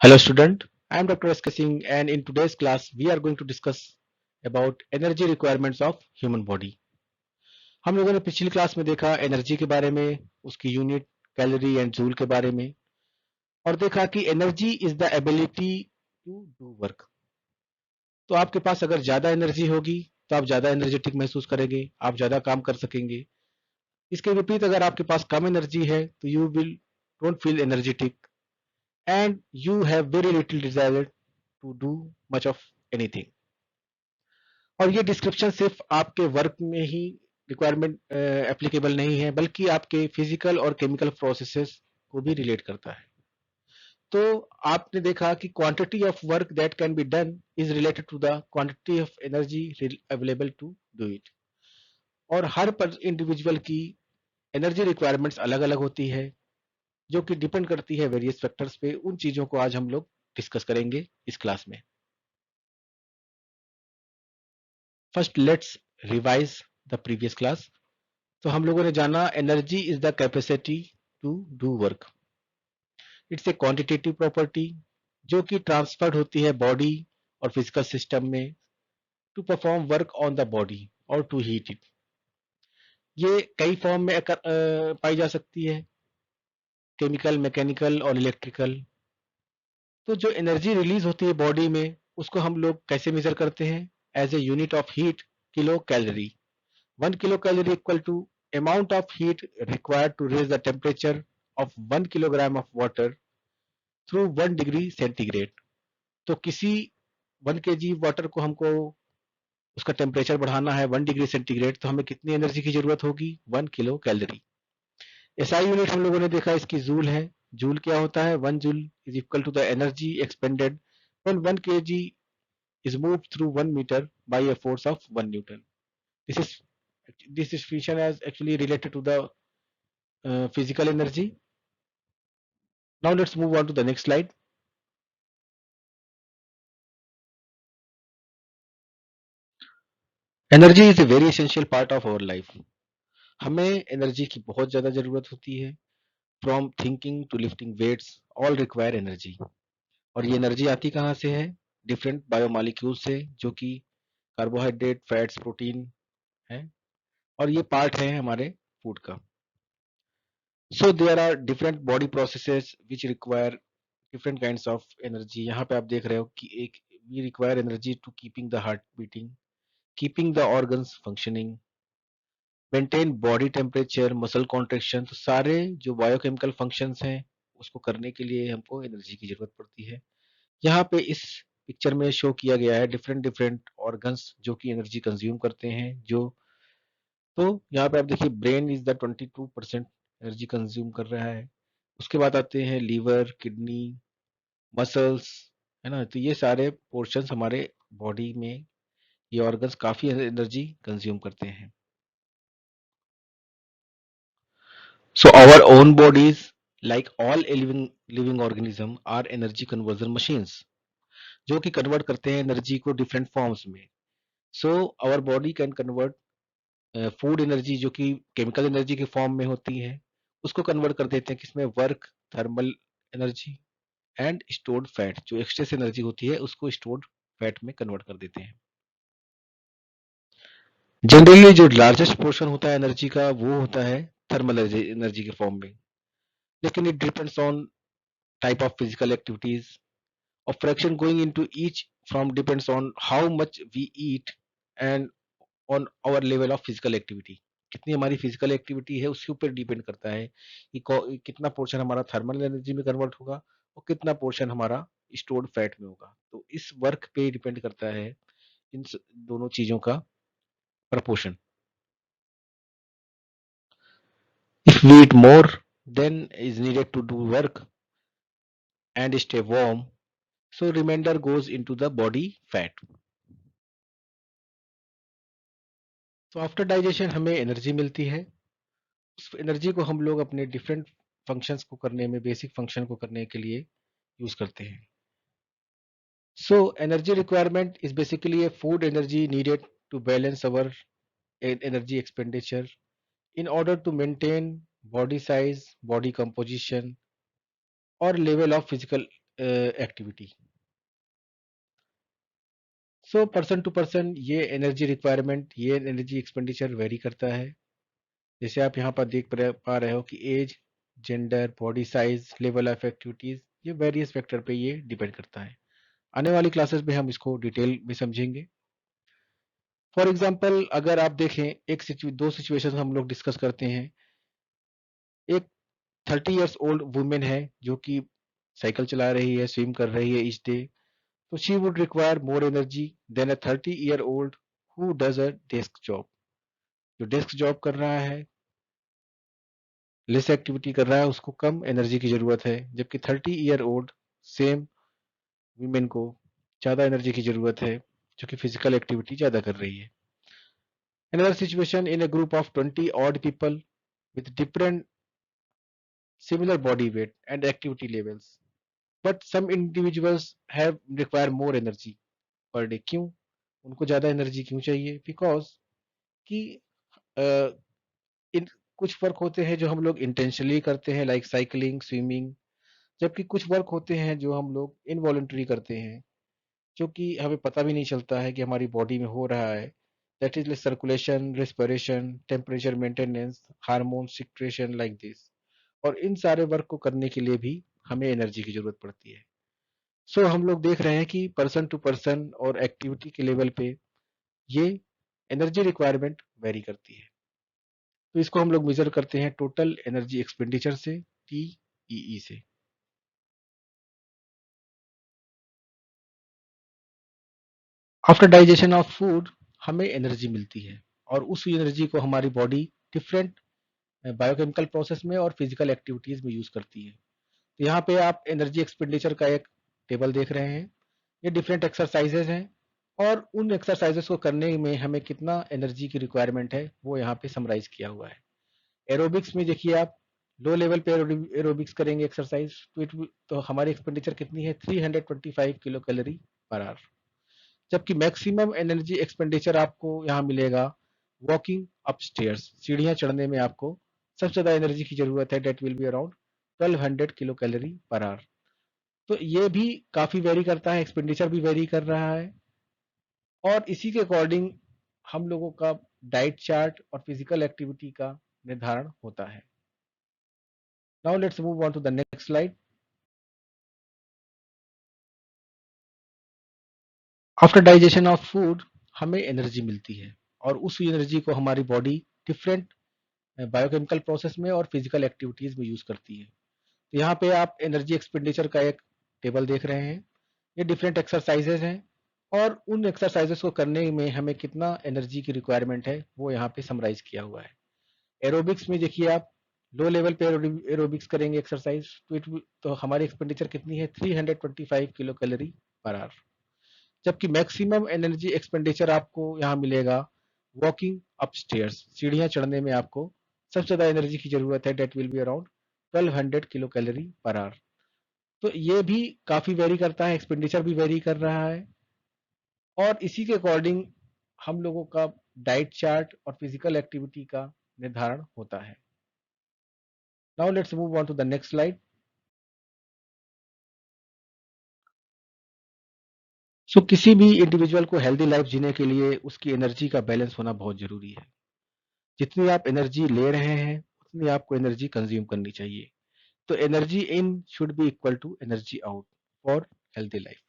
Hello student, I am Dr. S.K. Singh and in today's class we are going to discuss about energy requirements of human body. हम लोगों ने पिछली class में देखा energy के बारे में, उसकी यूनिट, कैलोरी एंड जूल के बारे में और देखा कि energy is the ability to do work. तो आपके पास अगर ज्यादा एनर्जी होगी तो आप ज्यादा एनर्जेटिक महसूस करेंगे, आप ज्यादा काम कर सकेंगे। इसके विपरीत अगर आपके पास कम एनर्जी है तो you will don't feel energetic and you have very little desire to do much of anything. और ये डिस्क्रिप्शन सिर्फ आपके वर्क में ही रिक्वायरमेंट एप्लीकेबल नहीं है, बल्कि आपके फिजिकल और केमिकल प्रोसेसेस को भी रिलेट करता है। तो आपने देखा कि quantity of work that can be done is related to the quantity of energy available to do it. और हर पर इंडिविजुअल की एनर्जी रिक्वायरमेंट्स अलग अलग होती है, जो कि डिपेंड करती है वेरियस फैक्टर्स पे। उन चीजों को आज हम लोग डिस्कस करेंगे इस क्लास में। First let's revise the previous class. तो हम लोगों ने जाना energy is the capacity to do work. It's a quantitative property जो कि ट्रांसफर्ड होती है बॉडी और फिजिकल सिस्टम में to perform work on the body और टू हीट इट। ये कई फॉर्म में पाई जा सकती है, केमिकल, मैकेनिकल और इलेक्ट्रिकल। तो जो एनर्जी रिलीज होती है बॉडी में उसको हम लोग कैसे मेजर करते हैं? As a unit of heat, kilo calorie. 1 kilocalorie equal to amount of heat required to raise the temperature of 1 kilogram of water through 1 degree centigrade। तो किसी 1 kg वाटर को हमको उसका टेम्परेचर बढ़ाना है 1 डिग्री सेंटीग्रेड, तो हमें कितनी एनर्जी की जरूरत होगी? 1 किलो कैलोरी। एसआई यूनिट हम लोगों ने देखा इसकी जूल है। जूल क्या होता है? 1 joule is equal to the energy expended when 1 kg is moved through 1 meter by a force of 1 Newton। This is this definition is actually related to the physical energy. Now let's move on to the next slide. Energy is a very essential part of our life। हमें energy की बहुत ज्यादा जरूरत होती है। From thinking to lifting weights all require energy. और ये energy आती कहाँ से है? डिफरेंट बायोमॉलिक्यूल से, जो कि कार्बोहाइड्रेट, फैट्स, प्रोटीन है, और ये पार्ट है हमारे फूड का। So there are different body processes which require different kinds of energy. यहाँ पे आप देख रहे हो कि एक we require energy to keeping the heart beating, keeping the organs functioning, maintain body temperature, muscle contraction. तो सारे जो बायोकेमिकल फंक्शंस हैं उसको करने के लिए हमको एनर्जी की जरूरत पड़ती है। यहाँ पे इस पिक्चर में शो किया गया है डिफरेंट डिफरेंट ऑर्गन्स जो कि एनर्जी कंज्यूम करते हैं। जो तो यहाँ पे आप देखिए brain is the 22% energy consume कर रहा है। उसके बाद आते हैं लीवर, किडनी, मसल्स, है ना। तो ये सारे पोर्शंस हमारे बॉडी में, ये ऑर्गन्स काफी एनर्जी कंज्यूम करते हैं। So our own bodies, like all living organism, are energy conversion machines, जो कि कन्वर्ट करते हैं एनर्जी को डिफरेंट फॉर्म्स में। So our body can convert food energy, जो कि केमिकल एनर्जी के फॉर्म में होती है, उसको कन्वर्ट कर देते हैं किसमें? Work, thermal energy and stored fat. जो एक्सेस एनर्जी होती है उसको स्टोर्ड फैट में कन्वर्ट कर देते हैं। जनरली जो लार्जेस्ट पोर्शन होता है एनर्जी का वो होता है थर्मल एनर्जी के फॉर्म में, लेकिन it depends on type of physical activities or fraction going into each from depends on how much we eat and on our level of physical activity। कितनी हमारी फिजिकल एक्टिविटी है उसके ऊपर depend करता है कि कितना पोर्शन हमारा थर्मल एनर्जी में कन्वर्ट होगा और कितना पोर्शन हमारा स्टोर्ड फैट में होगा। तो इस वर्क पे डिपेंड करता है इन दोनों चीजों का प्रपोर्शन। If we eat more than is needed to do work and stay warm, so remainder goes into the body fat। तो आफ्टर डाइजेशन हमें एनर्जी मिलती है। उस एनर्जी को हम लोग अपने डिफरेंट फंक्शंस को करने में, बेसिक फंक्शन को करने के लिए यूज करते हैं। So energy requirement is basically a food energy needed to balance our energy expenditure in order to maintain body size, body composition or level of physical activity. So person to person ये energy requirement, ये energy expenditure vary करता है। जैसे आप यहाँ पर देख पा रहे हो कि age, gender, body size, level of activities, ये वेरियस फैक्टर पे ये डिपेंड करता है। आने वाली क्लासेस में हम इसको डिटेल में समझेंगे। फॉर एग्जाम्पल अगर आप देखें, दो सिचुएशन हम लोग डिस्कस करते हैं। एक 30 ईयर्स ओल्ड वुमेन है जो कि साइकिल चला रही है, स्विम कर रही है ईच डे, तो she would require more energy than a 30 year old who does a desk job. जो डेस्क जॉब कर रहा है, लेस एक्टिविटी कर रहा है, उसको कम एनर्जी की जरूरत है, जबकि 30 ईयर ओल्ड सेम वीमेन को ज्यादा एनर्जी की जरूरत है, जो कि फिजिकल एक्टिविटी ज्यादा कर रही है। Another situation, in a group of 20 odd people with different similar body weight and activity levels, but some individuals have require more energy per day. क्यों उनको ज्यादा एनर्जी क्यों चाहिए? बिकॉज कि इन कुछ वर्क होते हैं जो हम लोग इंटेंशनली करते हैं, लाइक साइकिलिंग, स्विमिंग, जबकि कुछ वर्क होते हैं जो हम लोग इनवॉलेंटरी करते हैं, जो कि हमें पता भी नहीं चलता है कि हमारी बॉडी में हो रहा है। That is circulation, respiration, temperature maintenance, hormone secretion, like this. और इन सारे वर्क को करने के लिए भी हमें एनर्जी की जरूरत पड़ती है। सो हम लोग देख रहे हैं कि पर्सन टू पर्सन और एक्टिविटी के लेवल पे ये एनर्जी रिक्वायरमेंट वेरी करती है। तो इसको हम लोग मेजर करते हैं टोटल एनर्जी एक्सपेंडिचर से, TEE से। आफ्टर डाइजेशन ऑफ फूड हमें एनर्जी मिलती है, और उस एनर्जी को हमारी बॉडी डिफरेंट बायोकेमिकल प्रोसेस में और फिजिकल एक्टिविटीज में यूज करती है। तो यहाँ पे आप एनर्जी एक्सपेंडिचर का एक टेबल देख रहे हैं। ये डिफरेंट एक्सरसाइजेज हैं, और उन एक्सरसाइजेस को करने में हमें कितना एनर्जी की रिक्वायरमेंट है वो यहाँ पे समराइज किया हुआ है। एरोबिक्स में देखिए आप, लो लेवल पे एरोबिक्स करेंगे एक्सरसाइज, तो हमारी एक्सपेंडिचर कितनी है? 325 किलो कैलोरी पर आवर। जबकि मैक्सिमम एनर्जी एक्सपेंडिचर आपको यहाँ मिलेगा वॉकिंग अपस्टेयर्स, सीढ़ियां चढ़ने में आपको सबसे ज्यादा एनर्जी की जरूरत है, that will be around 1200 kilo calorie per hour. तो ये भी काफी वेरी करता है, एक्सपेंडिचर भी वेरी कर रहा है, और इसी के अकॉर्डिंग हम लोगों का डाइट चार्ट और फिजिकल एक्टिविटी का निर्धारण होता है। Now let's move on to the next slide. After digestion of food हमें एनर्जी मिलती है, और उस एनर्जी को हमारी बॉडी डिफरेंट बायोकेमिकल प्रोसेस में और फिजिकल एक्टिविटीज में यूज करती है। तो यहाँ पे आप एनर्जी एक्सपेंडिचर का एक टेबल देख रहे हैं। ये डिफरेंट एक्सरसाइजेज हैं, और उन एक्सरसाइजेस को करने में हमें कितना एनर्जी की रिक्वायरमेंट है वो यहाँ पे समराइज किया हुआ है। एरोबिक्स में देखिए आप, लो लेवल पे एरोबिक्स करेंगे एक्सरसाइज, तो हमारी एक्सपेंडिचर कितनी है? 325 किलो कैलोरी पर आवर। जबकि मैक्सिमम एनर्जी एक्सपेंडिचर आपको यहाँ मिलेगा वॉकिंग अपस्टेयर्स, सीढ़ियां चढ़ने में आपको सबसे ज्यादा एनर्जी की जरूरत है, that will be around 1200 kilo calorie per hour. तो ये भी काफी वेरी करता है, एक्सपेंडिचर भी वेरी कर रहा है, और इसी के अकॉर्डिंग हम लोगों का डाइट चार्ट और फिजिकल एक्टिविटी का निर्धारण होता है। Now let's move on to the next slide. So किसी भी इंडिविजुअल को हेल्दी लाइफ जीने के लिए उसकी एनर्जी का बैलेंस होना बहुत जरूरी है। जितनी आप एनर्जी ले रहे हैं उतनी आपको एनर्जी कंज्यूम करनी चाहिए। तो energy in should be equal to energy out for healthy life.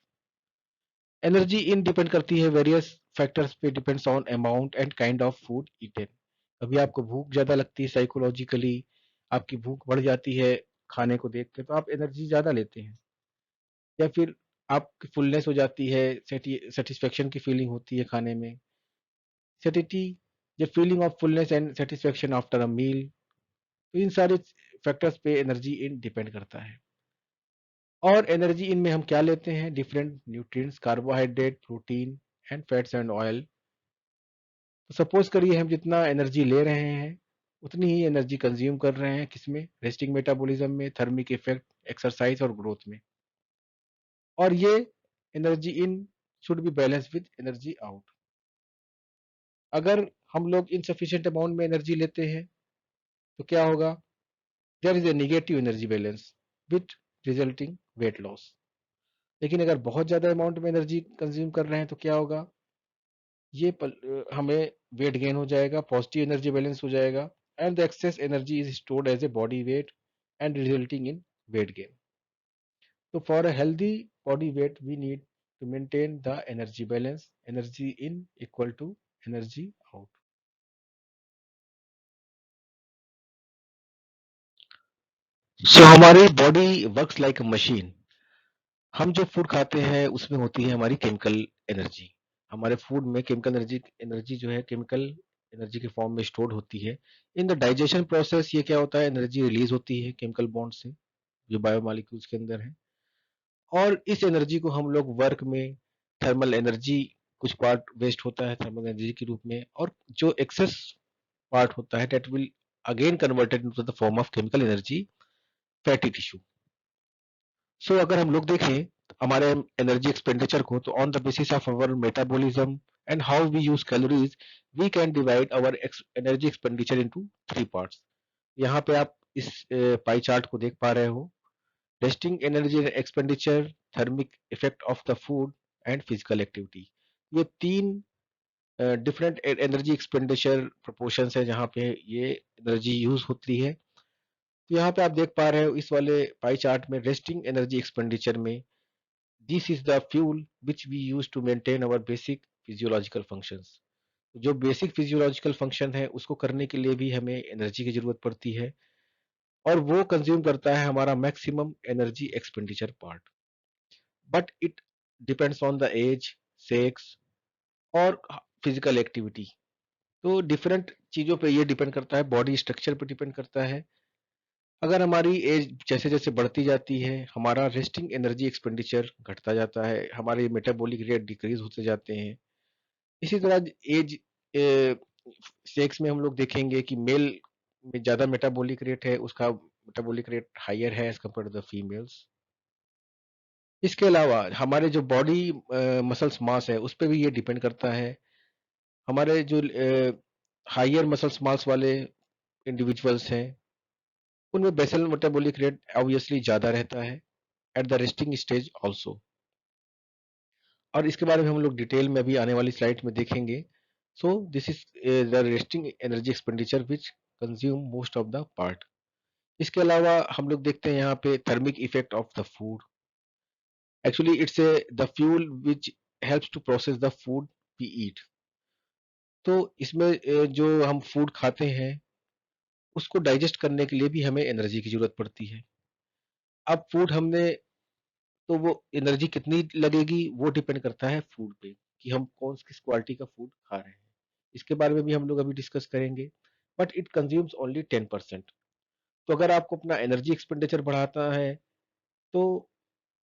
Energy in depend करती है वेरियस फैक्टर्स पे, depends on amount and kind of food eaten. कभी आपको भूख ज्यादा लगती है, साइकोलॉजिकली आपकी भूख बढ़ जाती है खाने को देख के, तो आप एनर्जी ज्यादा लेते हैं। या फिर आपकी फुलनेस हो जाती है, सेटिस्फेक्शन की फीलिंग होती है खाने में, सेटिटी, ये feeling of fullness and satisfaction after a meal. तो इन सारे फैक्टर्स पे एनर्जी इन डिपेंड करता है। और एनर्जी इन में हम क्या लेते हैं? Different nutrients, carbohydrate, protein and fats and oil. तो सपोज करिए हम जितना एनर्जी ले रहे हैं उतनी ही एनर्जी कंज्यूम कर रहे हैं, किसमें? रेस्टिंग मेटाबॉलिज्म में, थर्मिक इफेक्ट, एक्सरसाइज और ग्रोथ में। और ये energy in should be balance with energy out. अगर हम लोग इनसफिशिएंट अमाउंट में एनर्जी लेते हैं तो क्या होगा? There is a negative energy balance with resulting weight loss. लेकिन अगर बहुत ज्यादा अमाउंट में एनर्जी कंज्यूम कर रहे हैं तो क्या होगा, ये हमें वेट गेन हो जाएगा, पॉजिटिव एनर्जी बैलेंस हो जाएगा, and the excess energy is stored as a body weight and resulting in weight gain. So for a healthy body weight, we need to maintain the energy balance, energy in equal to energy out. So हमारी body works like अ machine. हम जो food खाते हैं उसमें होती है हमारी chemical energy. हमारे फूड में केमिकल एनर्जी एनर्जी जो है केमिकल एनर्जी के फॉर्म में स्टोर्ड होती है. इन द डाइजेशन प्रोसेस ये क्या होता है, एनर्जी रिलीज होती है केमिकल बॉन्ड से जो बायोमॉलिक्यूल्स के अंदर है, और इस एनर्जी को हम लोग वर्क में थर्मल एनर्जी, कुछ पार्ट वेस्ट होता है थर्मल एनर्जी के रूप में, और जो एक्सेस पार्ट होता है that will again converted into the form of chemical energy, fatty tissue. So अगर हम लोग देखें हमारे एनर्जी एक्सपेंडिचर को, तो on the basis of our metabolism and how we use calories, we can divide our energy expenditure into three parts. यहाँ पे आप इस पाई चार्ट को देख पा रहे हो. Resting energy expenditure, thermic effect of the food and physical activity. ये तीन डिफरेंट एनर्जी एक्सपेंडिचर प्रोपोर्शंस है जहाँ पे ये एनर्जी यूज होती है. तो यहाँ पे आप देख पा रहे हो इस वाले पाई चार्ट में, रेस्टिंग एनर्जी एक्सपेंडिचर में this is the fuel which we use to maintain our basic physiological functions. जो बेसिक फिजियोलॉजिकल फंक्शन है उसको करने के लिए भी हमें एनर्जी की जरूरत पड़ती है, और वो कंज्यूम करता है हमारा maximum energy expenditure part. But it depends on the age, sex और फिजिकल एक्टिविटी. तो डिफरेंट चीजों पे ये डिपेंड करता है, बॉडी स्ट्रक्चर पे डिपेंड करता है. अगर हमारी एज जैसे जैसे बढ़ती जाती है हमारा रेस्टिंग एनर्जी एक्सपेंडिचर घटता जाता है, हमारे मेटाबॉलिक रेट डिक्रीज होते जाते हैं. इसी तरह एज सेक्स में हम लोग देखेंगे कि मेल में ज्यादा मेटाबॉलिक रेट है, उसका मेटाबॉलिक रेट हायर है as compared to the females. इसके अलावा हमारे जो बॉडी मसल्स मास है उस पर भी ये डिपेंड करता है. हमारे जो हायर मसल्स मास वाले इंडिविजुअल्स हैं उनमें बेसल मेटाबॉलिक रेट ऑब्वियसली ज़्यादा रहता है at the resting stage also. और इसके बारे में हम लोग डिटेल में अभी आने वाली स्लाइड में देखेंगे. So this is the resting energy expenditure which consume most of the part. इसके अलावा हम लोग देखते हैं यहाँ पे thermic effect of the food. Actually it's the fuel which helps to process the food we eat. तो इसमें जो हम फूड खाते हैं उसको डाइजेस्ट करने के लिए भी हमें एनर्जी की जरूरत पड़ती है. अब फूड हमने, तो वो एनर्जी कितनी लगेगी वो डिपेंड करता है फूड पे कि हम कौन किस क्वालिटी का फूड खा रहे हैं. इसके बारे में भी हम लोग अभी डिस्कस करेंगे. But it consumes only 10%. तो अगर आपको अपना एनर्जी एक्सपेंडिचर बढ़ाता है तो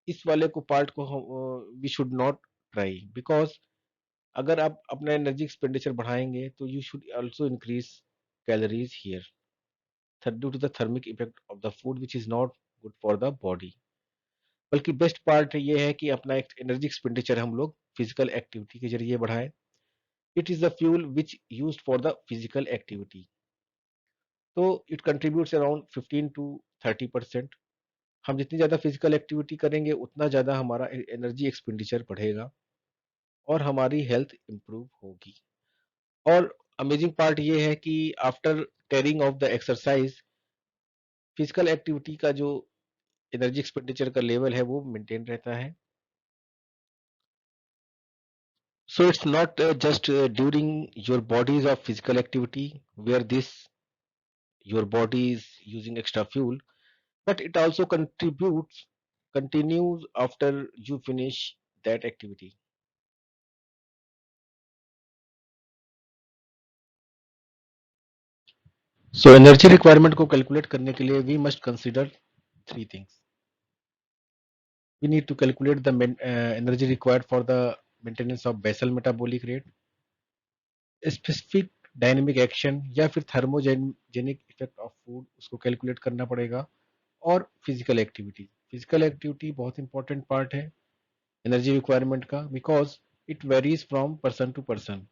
इस वाले को पार्ट को हम we should not try, because अगर आप अपना एनर्जी एक्सपेंडिचर बढ़ाएंगे तो you should also increase calories here due to the thermic effect of the food which is not good for the body. बल्कि बेस्ट पार्ट ये है कि अपना एक एनर्जी एक्सपेंडिचर हम लोग फिजिकल एक्टिविटी के जरिए बढ़ाएं. It is the fuel which used for the physical activity. तो इट कंट्रीब्यूट्स अराउंड 15 to 30%. हम जितनी ज़्यादा फिजिकल एक्टिविटी करेंगे उतना ज़्यादा हमारा एनर्जी एक्सपेंडिचर बढ़ेगा और हमारी हेल्थ इंप्रूव होगी. और अमेजिंग पार्ट ये है कि after carrying of the exercise physical activity का जो एनर्जी एक्सपेंडिचर का लेवल है वो मेंटेन रहता है. So it's not just during your bodies of physical activity where this your body is using extra fuel, but it also contributes continues after you finish that activity. So energy requirement को calculate करने के लिए we must consider three things. We need to calculate the energy required for the maintenance of basal metabolic rate, specific dynamic action या फिर thermogenic effect of food उसको calculate करना पड़ेगा, और फिजिकल एक्टिविटी. फिजिकल एक्टिविटी बहुत important part है energy requirement का, because it varies from person to person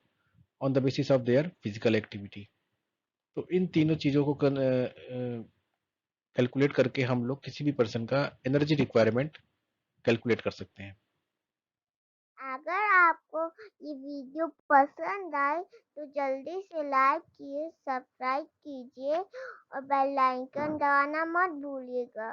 on the basis of their physical activity. तो इन तीनों चीज़ों को कैलकुलेट करके हम लोग किसी भी पर्सन का एनर्जी रिक्वायरमेंट कैलकुलेट कर सकते हैं। अगर आपको ये वीडियो पसंद आए तो जल्दी से लाइक कीजिए, सब्सक्राइब कीजिए और बेल आइकन दबाना मत भूलिएगा।